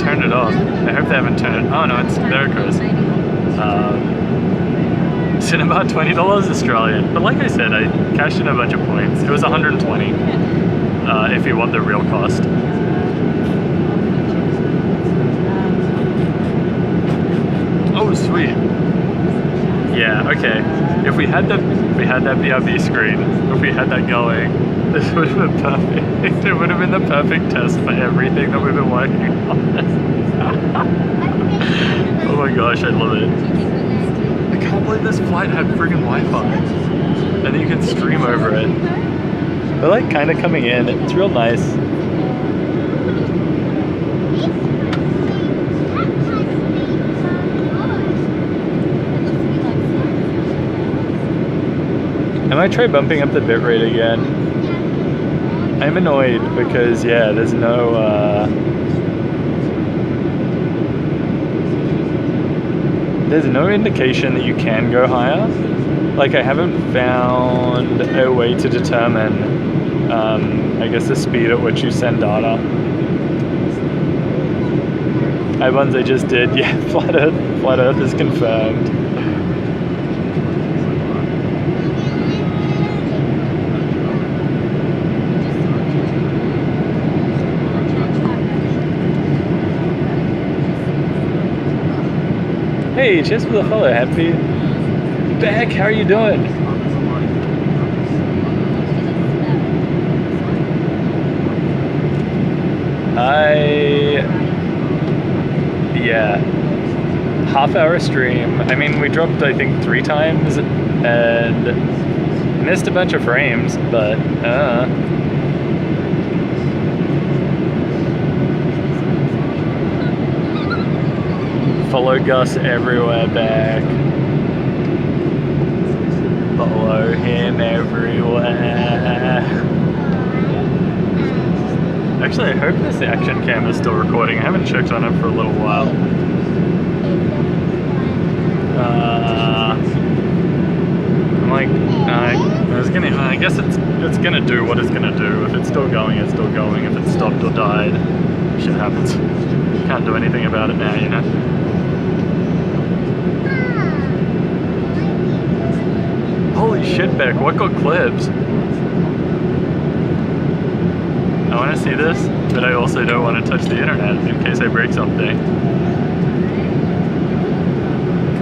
turned it off. I hope they haven't turned it. Oh no, there it goes. It's in about $20 Australian. But like I said, I cashed in a bunch of points. It was 120 if you want the real cost. Oh, sweet. Yeah, okay. If we had that BRB screen, if we had that going, this would have been perfect. It would have been the perfect test for everything that we've been working on. Oh my gosh, I love it. I can't believe this flight had friggin' Wi-Fi. And then you can stream over it. They're like kind of coming in. It's real nice. I might try bumping up the bitrate again. I'm annoyed because, yeah, there's no indication that you can go higher. Like, I haven't found a way to determine, I guess, the speed at which you send data. Ones I just did, yeah, flat Earth is confirmed. Hey, cheers for the follow, Happy. Beck, how are you doing? Yeah, half-hour stream. I mean, we dropped, I think, 3 times and missed a bunch of frames, but follow Gus everywhere, back. Follow him everywhere. Actually, I hope this action cam is still recording. I haven't checked on it for a little while. I'm like, I guess it's gonna do what it's gonna do. If it's still going, it's still going. If it's stopped or died, shit happens. Can't do anything about it now, you know? Holy shit, Beck, what got clips? I want to see this, but I also don't want to touch the internet in case I break something.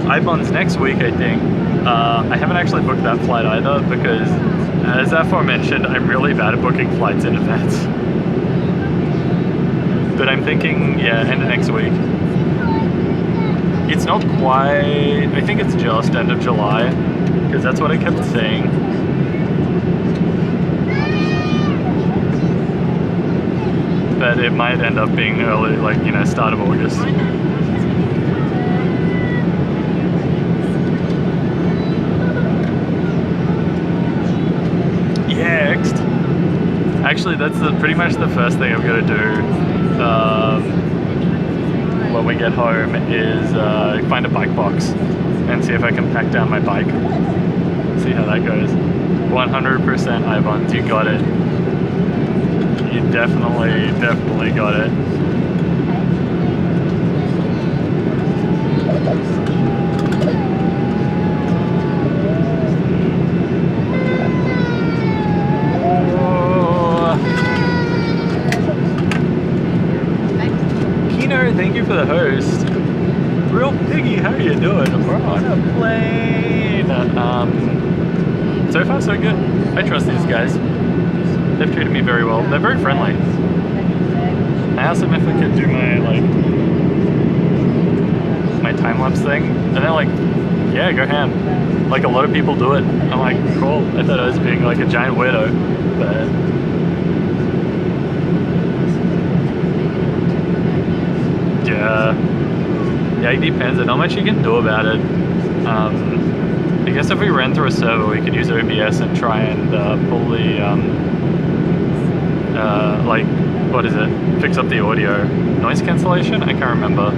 IBON's next week, I think. I haven't actually booked that flight either because, as aforementioned, I'm really bad at booking flights in advance. But I'm thinking, yeah, end of next week. It's not quite, I think it's just end of July, because that's what I kept saying. But it might end up being early, like, you know, start of August. Next. Actually, that's pretty much the first thing I'm going to do when we get home is find a bike box and see if I can pack down my bike. See how that goes. 100% Ivans, you got it. You definitely got it. Thank you for the host. Real Piggy, how are you doing? We're on a plane. So far so good. I trust these guys. They've treated me very well. They're very friendly. I asked them if I could do my time-lapse thing, and they're like, yeah, go ham. Like, a lot of people do it. I'm like, cool. I thought I was being like a giant weirdo, but yeah, it depends on how much you can do about it. I guess if we ran through a server, we could use OBS and try and pull the, like, what is it? Fix up the audio. Noise cancellation? I can't remember.